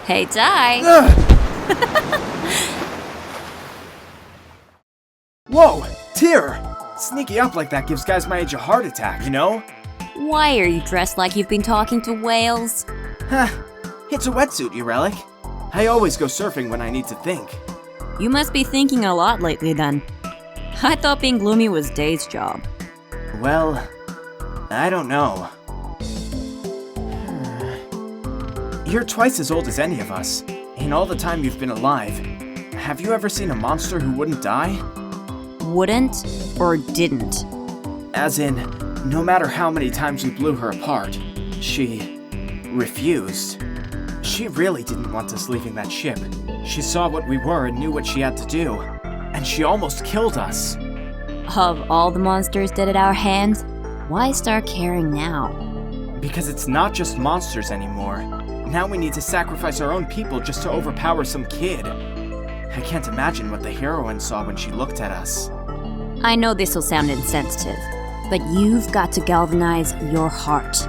Hey, Ty! Whoa! Tyr! Sneaking up like that gives guys my age a heart attack, you know? Why are you dressed like you've been talking to whales? Huh. It's a wetsuit, you relic. I always go surfing when I need to think. You must be thinking a lot lately then. I thought being gloomy was Day's job. Well, I don't know. You're twice as old as any of us. In all the time you've been alive, have you ever seen a monster who wouldn't die? Wouldn't or didn't? As in, no matter how many times we blew her apart, she refused. She really didn't want us leaving that ship. She saw what we were and knew what she had to do. And she almost killed us. Of all the monsters dead at our hands, why start caring now? Because it's not just monsters anymore. Now we need to sacrifice our own people just to overpower some kid. I can't imagine what the heroine saw when she looked at us. I know this will sound insensitive, but you've got to galvanize your heart.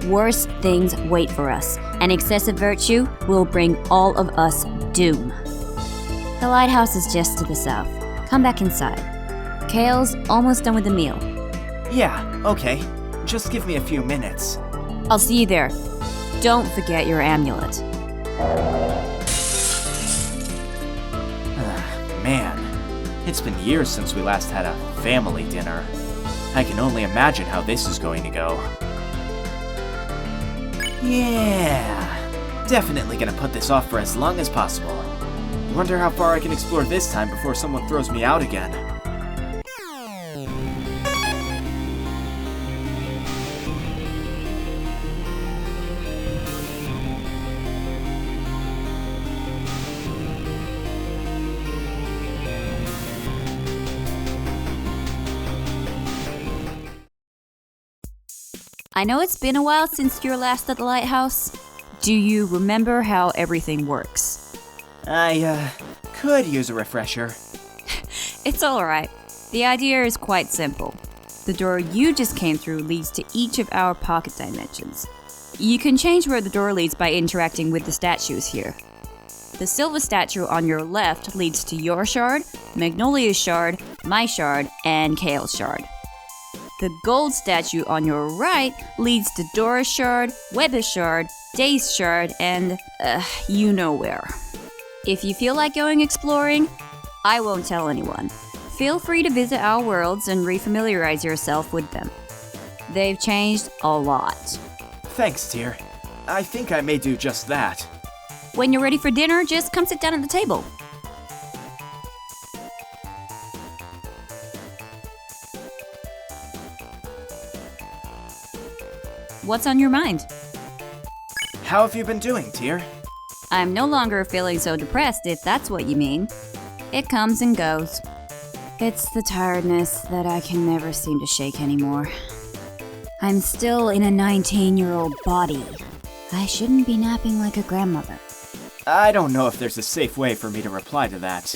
Worse things wait for us, and excessive virtue will bring all of us doom. The lighthouse is just to the south. Come back inside. Kale's almost done with the meal. Yeah, okay. Just give me a few minutes. I'll see you there. Don't forget your amulet. Man, it's been years since we last had a family dinner. I can only imagine how this is going to go. Yeah, definitely gonna put this off for as long as possible. Wonder how far I can explore this time before someone throws me out again. I know it's been a while since your last at the lighthouse. Do you remember how everything works? I, could use a refresher. It's alright. The idea is quite simple. The door you just came through leads to each of our pocket dimensions. You can change where the door leads by interacting with the statues here. The silver statue on your left leads to your shard, Magnolia's shard, my shard, and Kale's shard. The gold statue on your right leads to Dora's shard, Webber's shard, Day's shard, and you know where. If you feel like going exploring, I won't tell anyone. Feel free to visit our worlds and refamiliarize yourself with them. They've changed a lot. Thanks, Tyr. I think I may do just that. When you're ready for dinner, just come sit down at the table. What's on your mind? How have you been doing, Tyr? I'm no longer feeling so depressed, if that's what you mean. It comes and goes. It's the tiredness that I can never seem to shake anymore. I'm still in a 19-year-old body. I shouldn't be napping like a grandmother. I don't know if there's a safe way for me to reply to that.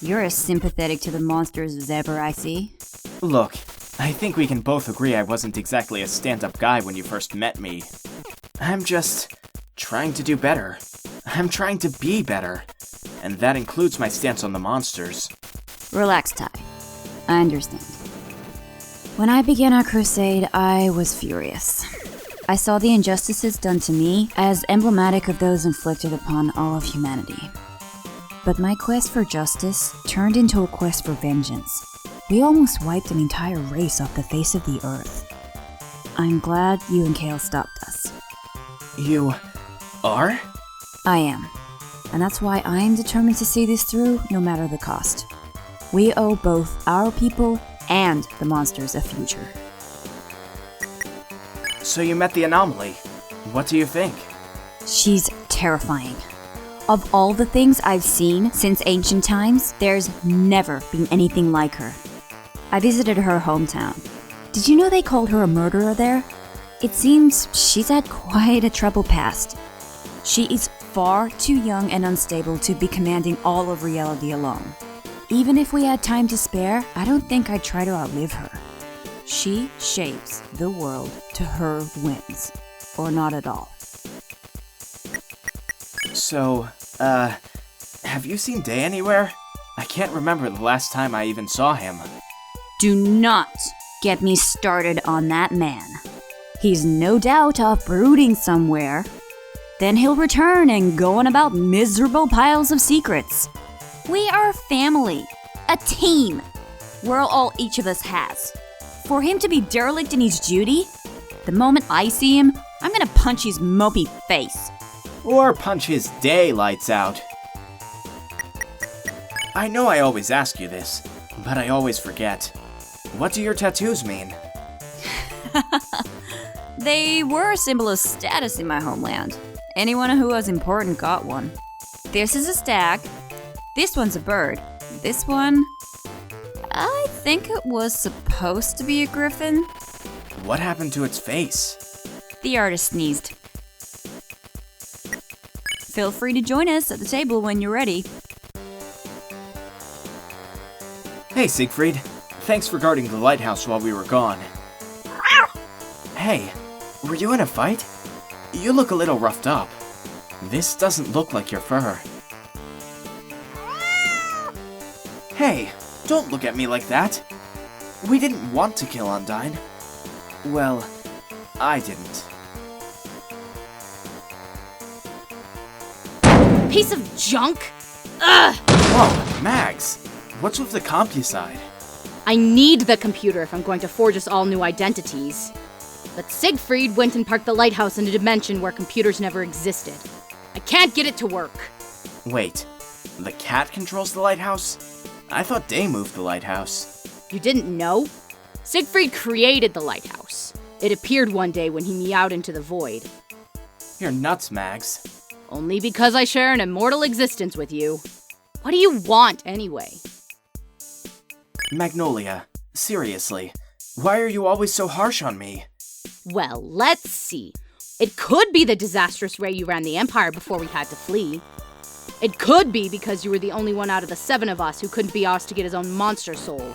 You're as sympathetic to the monsters as ever, I see. Look, I think we can both agree I wasn't exactly a stand-up guy when you first met me. I'm just trying to do better. I'm trying to be better. And that includes my stance on the monsters. Relax, Ty. I understand. When I began our crusade, I was furious. I saw the injustices done to me as emblematic of those inflicted upon all of humanity. But my quest for justice turned into a quest for vengeance. We almost wiped an entire race off the face of the earth. I'm glad you and Kale stopped us. You are? I am. And that's why I am determined to see this through, no matter the cost. We owe both our people and the monsters a future. So you met the Anomaly. What do you think? She's terrifying. Of all the things I've seen since ancient times, there's never been anything like her. I visited her hometown. Did you know they called her a murderer there? It seems she's had quite a troubled past. She is far too young and unstable to be commanding all of reality alone. Even if we had time to spare, I don't think I'd try to outlive her. She shapes the world to her whims, or not at all. So, have you seen Day anywhere? I can't remember the last time I even saw him. Do not get me started on that man. He's no doubt off brooding somewhere. Then he'll return and go on about miserable piles of secrets. We are a family, a team. We're all each of us has. For him to be derelict in his duty, the moment I see him, I'm gonna punch his mopey face. Or punch his day lights out. I know I always ask you this, but I always forget. What do your tattoos mean? They were a symbol of status in my homeland. Anyone who was important got one. This is a stag. This one's a bird. This one, I think it was supposed to be a griffin. What happened to its face? The artist sneezed. Feel free to join us at the table when you're ready. Hey, Siegfried. Thanks for guarding the lighthouse while we were gone. Hey, were you in a fight? You look a little roughed up. This doesn't look like your fur. Hey, don't look at me like that. We didn't want to kill Undyne. Well, I didn't. Piece of junk! Ugh! Whoa, Mags! What's with the CompuSide? I need the computer if I'm going to forge us all new identities. But Siegfried went and parked the lighthouse in a dimension where computers never existed. I can't get it to work. Wait, the cat controls the lighthouse? I thought Day moved the lighthouse. You didn't know? Siegfried created the lighthouse. It appeared one day when he meowed into the void. You're nuts, Mags. Only because I share an immortal existence with you. What do you want, anyway? Magnolia, seriously, why are you always so harsh on me? Well, let's see. It could be the disastrous way you ran the Empire before we had to flee. It could be because you were the only one out of the 7 of us who couldn't be asked to get his own monster soul.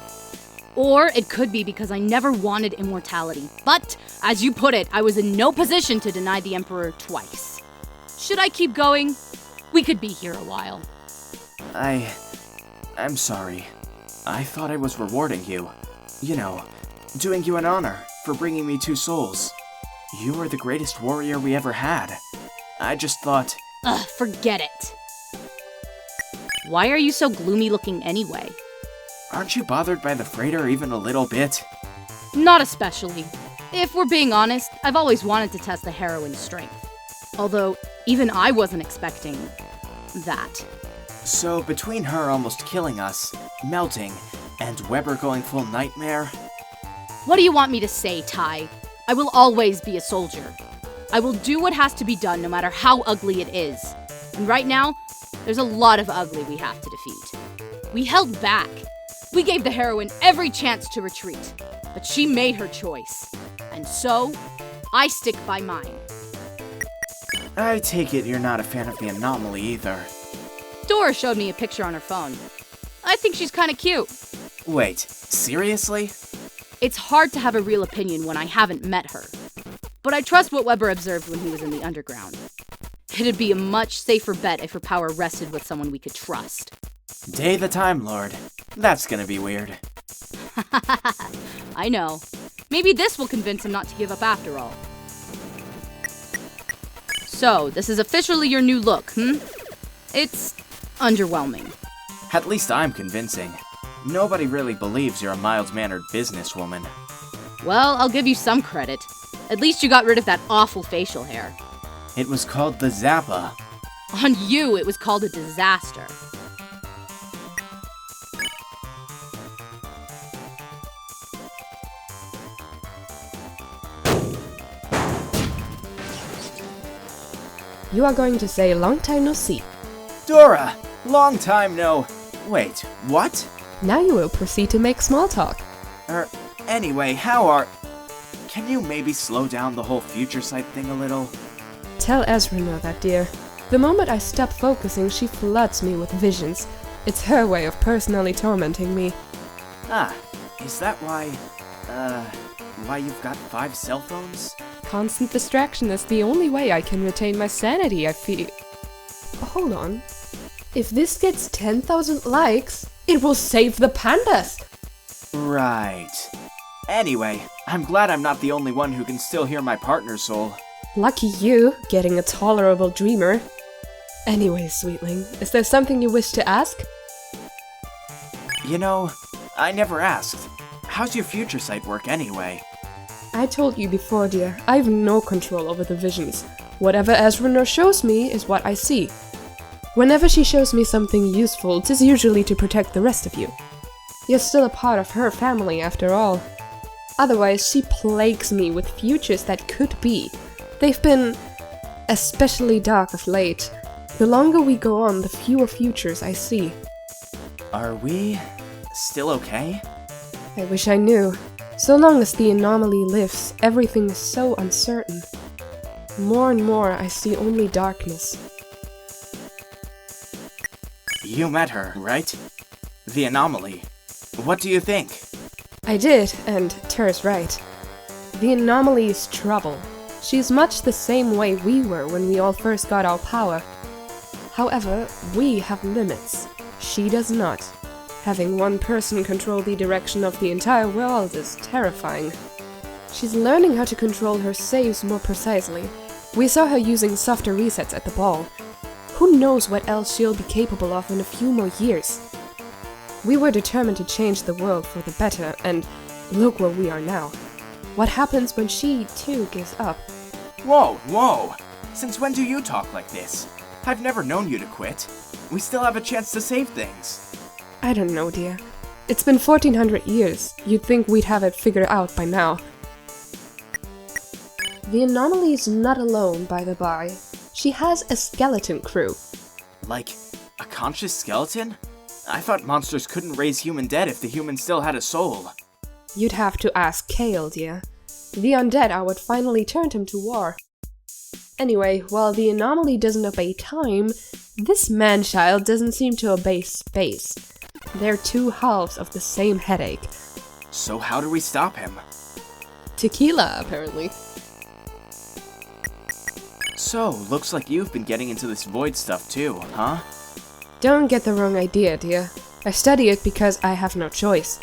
Or it could be because I never wanted immortality. But, as you put it, I was in no position to deny the Emperor twice. Should I keep going? We could be here a while. I'm sorry. I thought I was rewarding you. You know, doing you an honor for bringing me 2 souls. You were the greatest warrior we ever had. I just thought... Ugh, forget it. Why are you so gloomy looking anyway? Aren't you bothered by the freighter even a little bit? Not especially. If we're being honest, I've always wanted to test the heroine's strength. Although, even I wasn't expecting that. So, between her almost killing us, melting, and Weber going full nightmare... What do you want me to say, Ty? I will always be a soldier. I will do what has to be done no matter how ugly it is. And right now, there's a lot of ugly we have to defeat. We held back. We gave the heroine every chance to retreat. But she made her choice. And so, I stick by mine. I take it you're not a fan of the Anomaly either. Dora showed me a picture on her phone. I think she's kinda cute. Wait, seriously? It's hard to have a real opinion when I haven't met her. But I trust what Weber observed when he was in the underground. It'd be a much safer bet if her power rested with someone we could trust. Day the Time Lord. That's gonna be weird. I know. Maybe this will convince him not to give up after all. So, this is officially your new look, It's underwhelming. At least I'm convincing. Nobody really believes you're a mild-mannered businesswoman. Well, I'll give you some credit. At least you got rid of that awful facial hair. It was called the Zappa. On you, it was called a disaster. You are going to say long time no see. Dora! Long time no... Wait, what? Now you will proceed to make small talk. Anyway, how are... Can you maybe slow down the whole future sight thing a little? Tell Ezrina that, dear. The moment I stop focusing, she floods me with visions. It's her way of personally tormenting me. Ah, is that why you've got 5 cell phones? Constant distraction is the only way I can retain my sanity, I feel. hold on. If this gets 10,000 likes, it will save the pandas! Right. Anyway, I'm glad I'm not the only one who can still hear my partner's soul. Lucky you, getting a tolerable dreamer. Anyway, sweetling, is there something you wish to ask? You know, I never asked. How's your future sight work anyway? I told you before, dear, I have no control over the visions. Whatever Ezreal shows me is what I see. Whenever she shows me something useful, 'tis usually to protect the rest of you. You're still a part of her family, after all. Otherwise, she plagues me with futures that could be. They've been especially dark of late. The longer we go on, the fewer futures I see. Are we still okay? I wish I knew. So long as the anomaly lives, everything is so uncertain. More and more, I see only darkness. You met her, right? The Anomaly. What do you think? I did, and Ter's right. The anomaly is trouble. She's much the same way we were when we all first got our power. However, we have limits. She does not. Having one person control the direction of the entire world is terrifying. She's learning how to control her saves more precisely. We saw her using softer resets at the ball. Who knows what else she'll be capable of in a few more years? We were determined to change the world for the better, and look where we are now. What happens when she, too, gives up? Whoa! Since when do you talk like this? I've never known you to quit. We still have a chance to save things. I don't know, dear. It's been 1400 years. You'd think we'd have it figured out by now. The Anomaly is not alone, by the by. She has a skeleton crew. Like, a conscious skeleton? I thought monsters couldn't raise human dead if the human still had a soul. You'd have to ask Kale, dear. The undead are what finally turned him to war. Anyway, while the Anomaly doesn't obey time, this man-child doesn't seem to obey space. They're two halves of the same headache. So how do we stop him? Tequila, apparently. So, looks like you've been getting into this void stuff too, huh? Don't get the wrong idea, dear. I study it because I have no choice.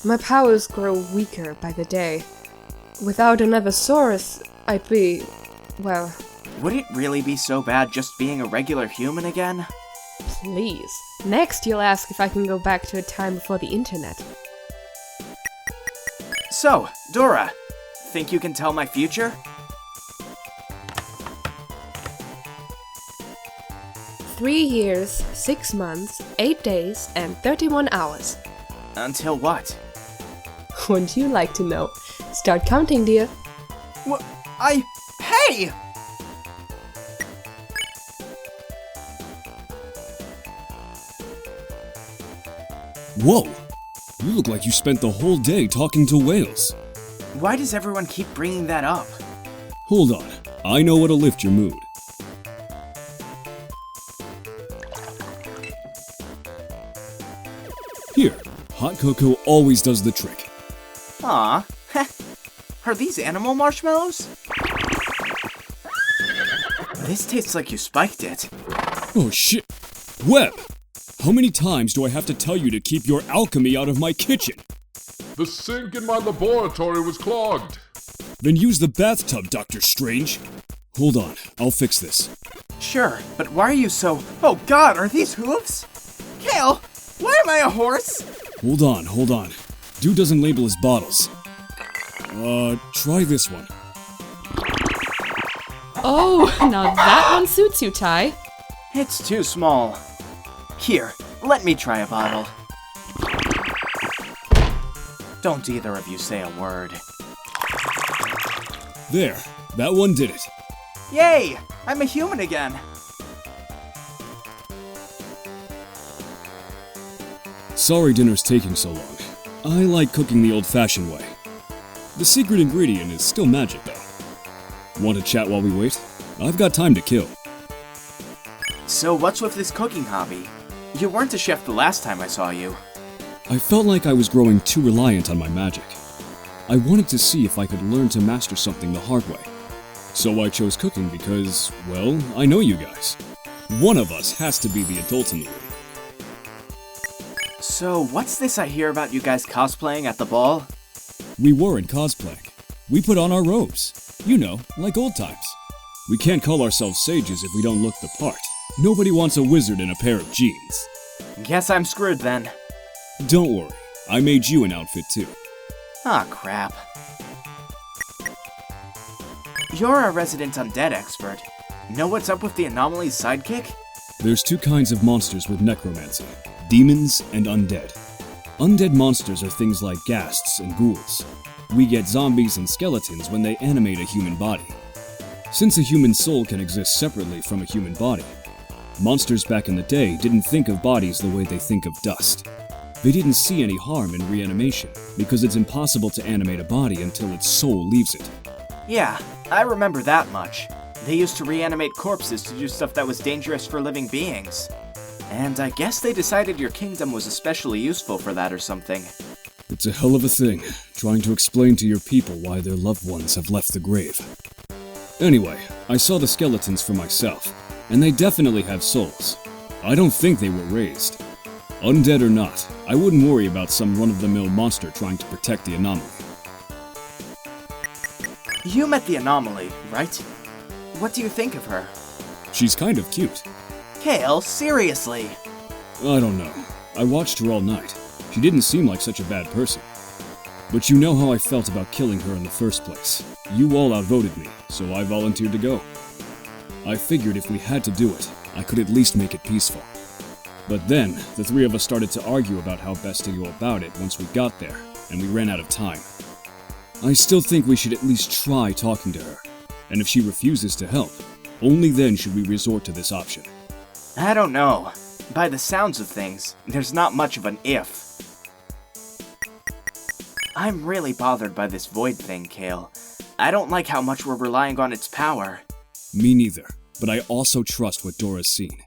My powers grow weaker by the day. Without another source, I'd be, well... Would it really be so bad just being a regular human again? Please. Next, you'll ask if I can go back to a time before the internet. So, Dora, think you can tell my future? 3 years, 6 months, 8 days, and 31 hours. Until what? Wouldn't you like to know? Start counting, dear. What? Hey! Whoa! You look like you spent the whole day talking to whales. Why does everyone keep bringing that up? Hold on, I know what'll lift your mood. Here, hot cocoa always does the trick. Aw, are these animal marshmallows? This tastes like you spiked it. Oh shit! Webb! How many times do I have to tell you to keep your alchemy out of my kitchen? The sink in my laboratory was clogged. Then use the bathtub, Dr. Strange. Hold on, I'll fix this. Sure, but why are you so... Oh god, are these hooves? Kale, why am I a horse? Hold on. Dude doesn't label his bottles. Try this one. Oh, now that one suits you, Ty. It's too small. Here, let me try a bottle. Don't either of you say a word. There, that one did it. Yay! I'm a human again! Sorry dinner's taking so long. I like cooking the old-fashioned way. The secret ingredient is still magic, though. Want to chat while we wait? I've got time to kill. So what's with this cooking hobby? You weren't a chef the last time I saw you. I felt like I was growing too reliant on my magic. I wanted to see if I could learn to master something the hard way. So I chose cooking because, well, I know you guys. One of us has to be the adult in the room. So, what's this I hear about you guys cosplaying at the ball? We weren't cosplaying. We put on our robes. You know, like old times. We can't call ourselves sages if we don't look the part. Nobody wants a wizard in a pair of jeans. Guess I'm screwed then. Don't worry, I made you an outfit too. Ah, crap. You're a resident undead expert. Know what's up with the Anomaly's sidekick? There's two kinds of monsters with necromancy, demons and undead. Undead monsters are things like ghasts and ghouls. We get zombies and skeletons when they animate a human body. Since a human soul can exist separately from a human body, monsters back in the day didn't think of bodies the way they think of dust. They didn't see any harm in reanimation, because it's impossible to animate a body until its soul leaves it. Yeah, I remember that much. They used to reanimate corpses to do stuff that was dangerous for living beings. And I guess they decided your kingdom was especially useful for that or something. It's a hell of a thing, trying to explain to your people why their loved ones have left the grave. Anyway, I saw the skeletons for myself, and they definitely have souls. I don't think they were raised. Undead or not, I wouldn't worry about some run-of-the-mill monster trying to protect the Anomaly. You met the Anomaly, right? What do you think of her? She's kind of cute. Kale, seriously! I don't know. I watched her all night. She didn't seem like such a bad person. But you know how I felt about killing her in the first place. You all outvoted me, so I volunteered to go. I figured if we had to do it, I could at least make it peaceful. But then, the three of us started to argue about how best to go about it once we got there, and we ran out of time. I still think we should at least try talking to her, and if she refuses to help, only then should we resort to this option. I don't know. By the sounds of things, there's not much of an if. I'm really bothered by this void thing, Kale. I don't like how much we're relying on its power. Me neither, but I also trust what Dora's seen.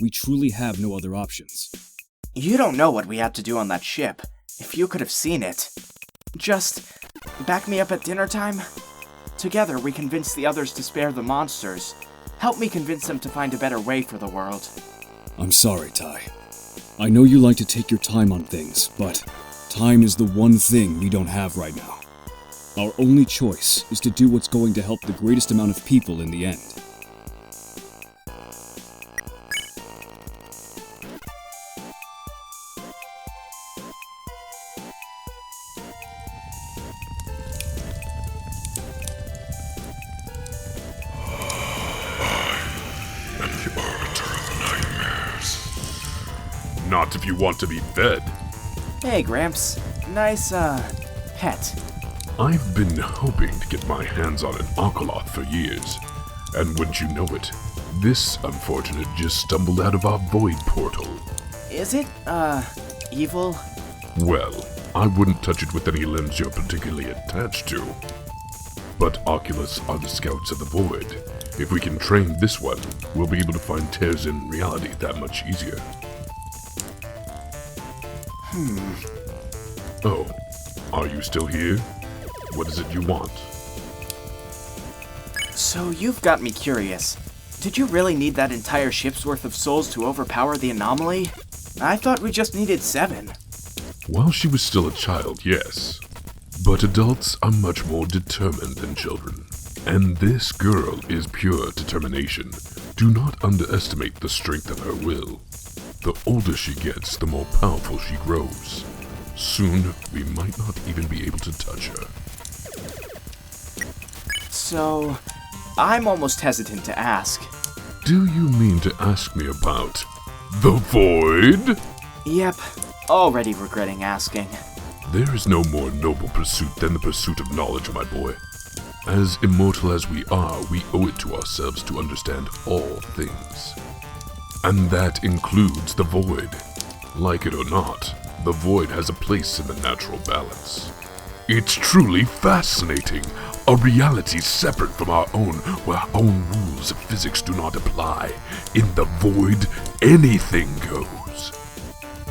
We truly have no other options. You don't know what we had to do on that ship. If you could have seen it. Just back me up at dinner time. Together we convince the others to spare the monsters. Help me convince them to find a better way for the world. I'm sorry, Ty. I know you like to take your time on things, but time is the one thing we don't have right now. Our only choice is to do what's going to help the greatest amount of people in the end. Not if you want to be fed. Hey, Gramps. Nice, pet. I've been hoping to get my hands on an Alchemical for years. And wouldn't you know it, this unfortunate just stumbled out of our void portal. Is it, evil? Well, I wouldn't touch it with any limbs you're particularly attached to. But Oculus are the scouts of the void. If we can train this one, we'll be able to find tears in reality that much easier. Oh, are you still here? What is it you want? So you've got me curious. Did you really need that entire ship's worth of souls to overpower the Anomaly? I thought we just needed 7. While she was still a child, yes. But adults are much more determined than children. And this girl is pure determination. Do not underestimate the strength of her will. The older she gets, the more powerful she grows. Soon, we might not even be able to touch her. So, I'm almost hesitant to ask. Do you mean to ask me about the void? Yep, already regretting asking. There is no more noble pursuit than the pursuit of knowledge, my boy. As immortal as we are, we owe it to ourselves to understand all things. And that includes the void. Like it or not, the void has a place in the natural balance. It's truly fascinating. A reality separate from our own, where our own rules of physics do not apply. In the void, anything goes.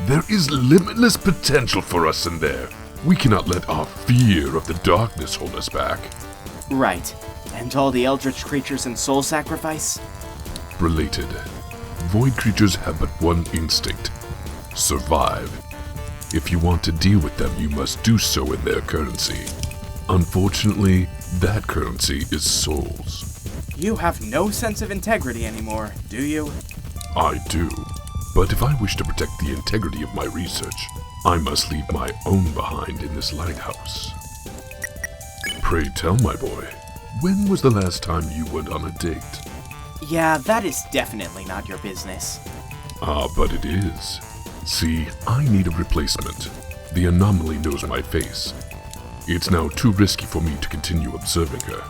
There is limitless potential for us in there. We cannot let our fear of the darkness hold us back. Right. And all the eldritch creatures and soul sacrifice? Related. Void creatures have but one instinct: survive. If you want to deal with them, you must do so in their currency. Unfortunately, that currency is souls. You have no sense of integrity anymore, do you? I do. But if I wish to protect the integrity of my research, I must leave my own behind in this lighthouse. Pray tell, my boy, when was the last time you went on a date? Yeah, that is definitely not your business. Ah, but it is. See, I need a replacement. The Anomaly knows my face. It's now too risky for me to continue observing her.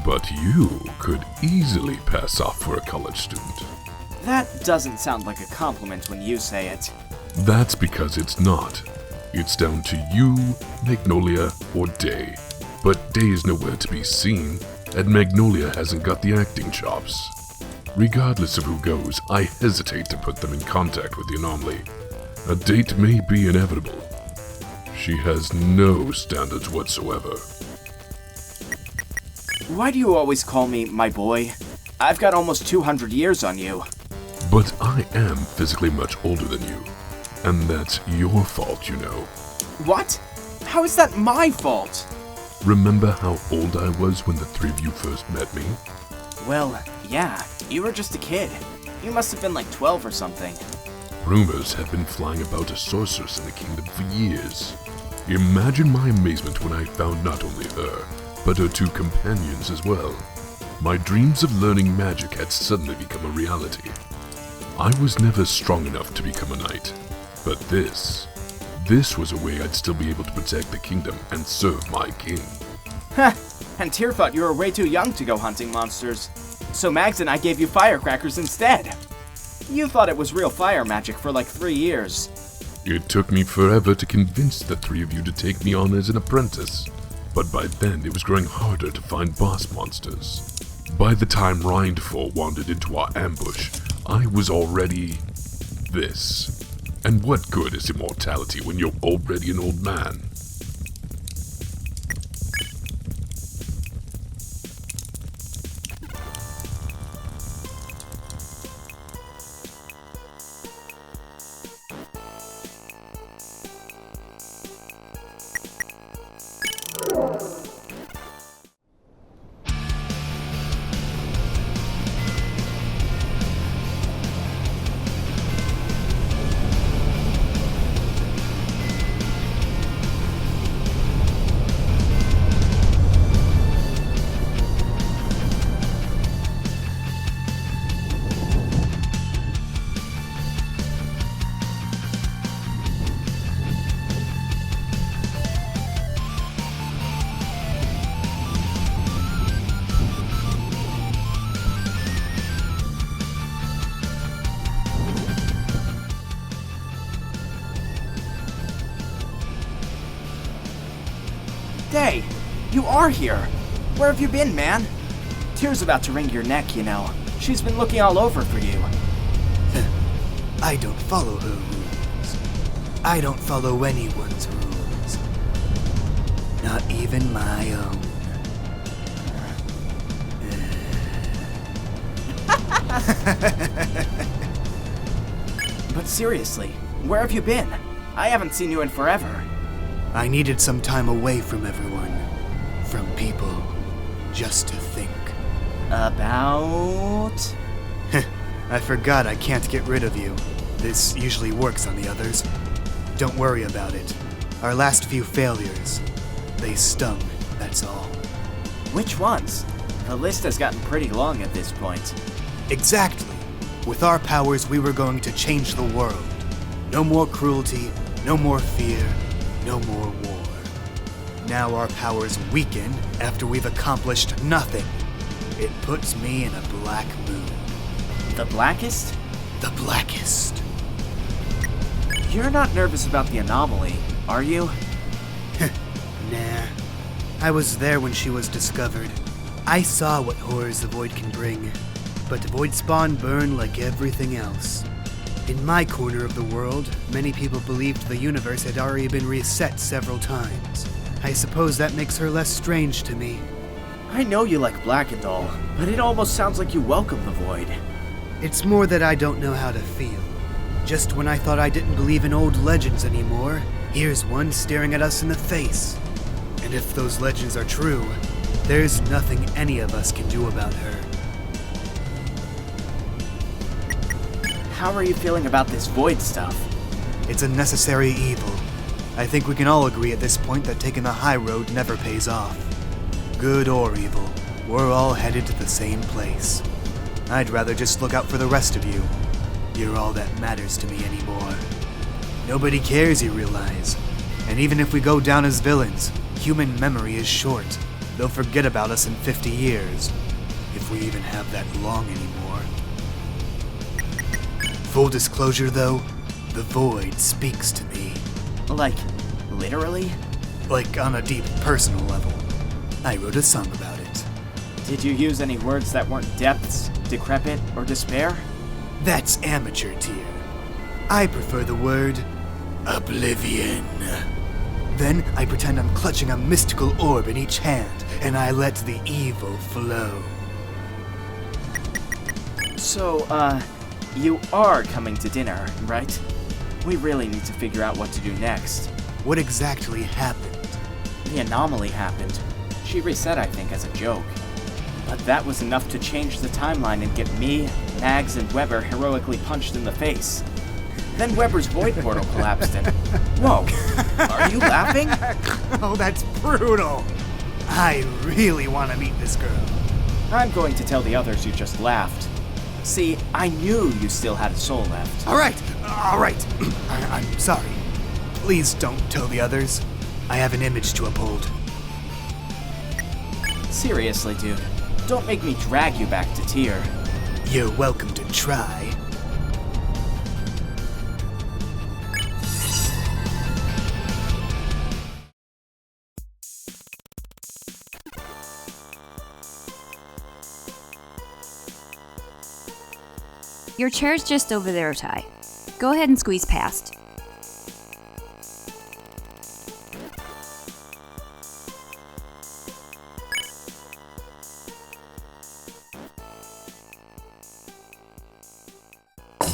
But you could easily pass off for a college student. That doesn't sound like a compliment when you say it. That's because it's not. It's down to you, Magnolia, or Day. But Day is nowhere to be seen, and Magnolia hasn't got the acting chops. Regardless of who goes, I hesitate to put them in contact with the Anomaly. A date may be inevitable. She has no standards whatsoever. Why do you always call me my boy? I've got almost 200 years on you. But I am physically much older than you. And that's your fault, you know. What? How is that my fault? Remember how old I was when the three of you first met me? Well, yeah, you were just a kid. You must have been like 12 or something. Rumors have been flying about a sorceress in the kingdom for years. Imagine my amazement when I found not only her, but her two companions as well. My dreams of learning magic had suddenly become a reality. I was never strong enough to become a knight, but this was a way I'd still be able to protect the kingdom and serve my king. Heh, and Tyr thought you were way too young to go hunting monsters, so Mags and I gave you firecrackers instead. You thought it was real fire magic for like 3 years. It took me forever to convince the three of you to take me on as an apprentice, but by then it was growing harder to find boss monsters. By the time Rindfall wandered into our ambush, I was already this. And what good is immortality when you're already an old man? Day, you are here. Where have you been, man? Tyr's about to wring your neck, you know. She's been looking all over for you. I don't follow her rules. I don't follow anyone's rules. Not even my own. But seriously, where have you been? I haven't seen you in forever. I needed some time away from everyone. From people. Just to think. About? I forgot I can't get rid of you. This usually works on the others. Don't worry about it. Our last few failures. They stung, that's all. Which ones? The list has gotten pretty long at this point. Exactly. With our powers, we were going to change the world. No more cruelty, no more fear, no more war. Now our powers weaken after we've accomplished nothing. It puts me in a black mood. The blackest? The blackest. You're not nervous about the Anomaly, are you? Nah. I was there when she was discovered. I saw what horrors the Void can bring. But the Void spawn burn like everything else. In my corner of the world, many people believed the universe had already been reset several times. I suppose that makes her less strange to me. I know you like black and all, but it almost sounds like you welcome the Void. It's more that I don't know how to feel. Just when I thought I didn't believe in old legends anymore, here's one staring at us in the face. And if those legends are true, there's nothing any of us can do about her. How are you feeling about this void stuff? It's a necessary evil. I think we can all agree at this point that taking the high road never pays off. Good or evil, we're all headed to the same place. I'd rather just look out for the rest of you. You're all that matters to me anymore. Nobody cares, you realize. And even if we go down as villains, human memory is short. They'll forget about us in 50 years. If we even have that long anymore. Full disclosure though, the void speaks to me. Like, literally? Like on a deep personal level. I wrote a song about it. Did you use any words that weren't depths, decrepit, or despair? That's amateur tier. I prefer the word oblivion. Then I pretend I'm clutching a mystical orb in each hand, and I let the evil flow. So, you are coming to dinner, right? We really need to figure out what to do next. What exactly happened? The anomaly happened. She reset, I think, as a joke. But that was enough to change the timeline and get me, Mags, and Weber heroically punched in the face. Then Weber's void portal collapsed and... Whoa, are you laughing? Oh, that's brutal. I really want to meet this girl. I'm going to tell the others you just laughed. See, I knew you still had a soul left. All right. I'm sorry. Please don't tell the others. I have an image to uphold. Seriously, dude. Don't make me drag you back to Tyr. You're welcome to try. Your chair's just over there, Ty. Go ahead and squeeze past.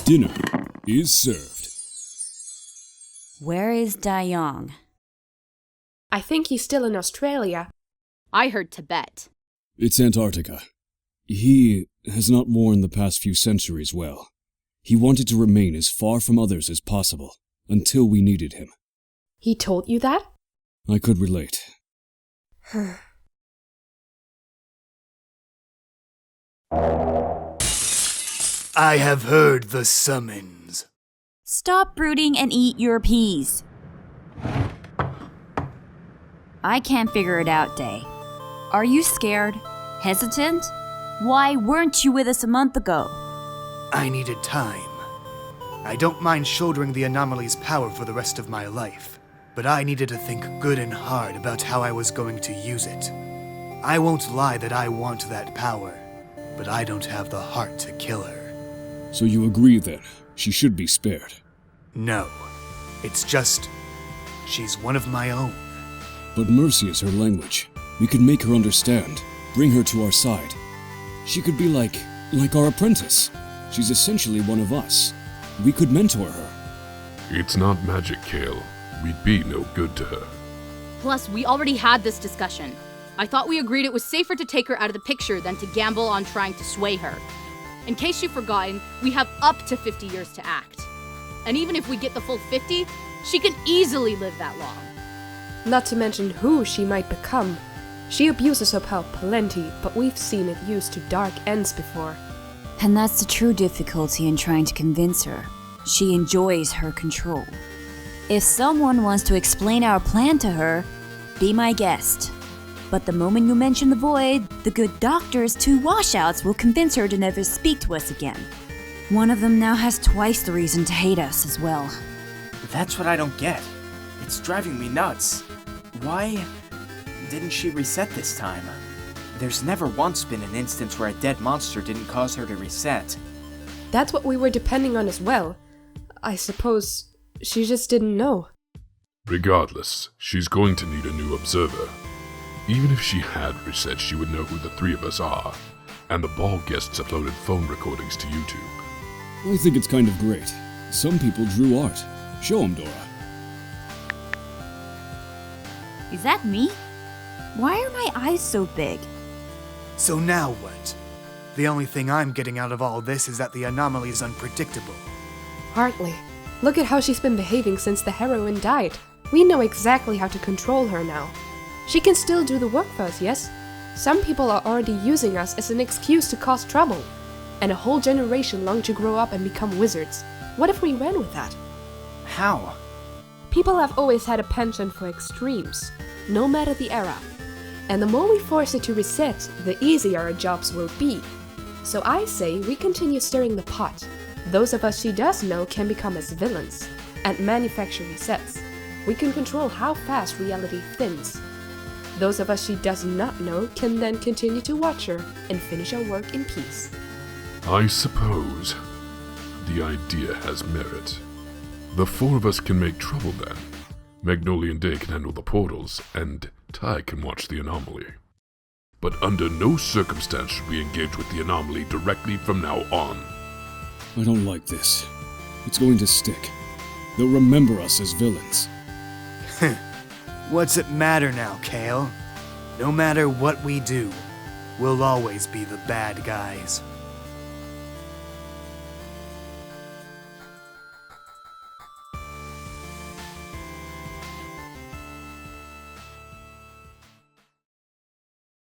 Dinner is served. Where is Dayong? I think he's still in Australia. I heard Tibet. It's Antarctica. He has not worn the past few centuries well. He wanted to remain as far from others as possible, until we needed him. He told you that? I could relate. I have heard the summons. Stop brooding and eat your peas. I can't figure it out, Day. Are you scared? Hesitant? Why weren't you with us a month ago? I needed time. I don't mind shouldering the Anomaly's power for the rest of my life, but I needed to think good and hard about how I was going to use it. I won't lie that I want that power, but I don't have the heart to kill her. So you agree then, she should be spared? No. It's just... she's one of my own. But mercy is her language. We could make her understand, bring her to our side. She could be like our apprentice. She's essentially one of us. We could mentor her. It's not magic, Kale. We'd be no good to her. Plus, we already had this discussion. I thought we agreed it was safer to take her out of the picture than to gamble on trying to sway her. In case you've forgotten, we have up to 50 years to act. And even if we get the full 50, she can easily live that long. Not to mention who she might become. She abuses her power plenty, but we've seen it used to dark ends before. And that's the true difficulty in trying to convince her. She enjoys her control. If someone wants to explain our plan to her, be my guest. But the moment you mention the void, the good doctor's 2 washouts will convince her to never speak to us again. One of them now has twice the reason to hate us as well. That's what I don't get. It's driving me nuts. Why didn't she reset this time? There's never once been an instance where a dead monster didn't cause her to reset. That's what we were depending on as well. I suppose she just didn't know. Regardless, she's going to need a new observer. Even if she had reset, she would know who the 3 of us are. and the ball guests uploaded phone recordings to YouTube. I think it's kind of great. Some people drew art. Show 'em, Dora. Is that me? Why are my eyes so big? So now what? The only thing I'm getting out of all this is that the anomaly is unpredictable. Hardly. Look at how she's been behaving since the heroine died. We know exactly how to control her now. She can still do the work for us, yes? Some people are already using us as an excuse to cause trouble. And a whole generation long to grow up and become wizards. What if we ran with that? How? People have always had a penchant for extremes, no matter the era. And the more we force it to reset, the easier our jobs will be. So I say we continue stirring the pot. Those of us she does know can become as villains, and manufacture resets. We can control how fast reality thins. Those of us she does not know can then continue to watch her and finish our work in peace. I suppose the idea has merit. The four of us can make trouble then. Magnolia and Day can handle the portals, and Ty can watch the anomaly. But under no circumstance should we engage with the anomaly directly from now on. I don't like this. It's going to stick. They'll remember us as villains. What's it matter now, Kale? No matter what we do, we'll always be the bad guys.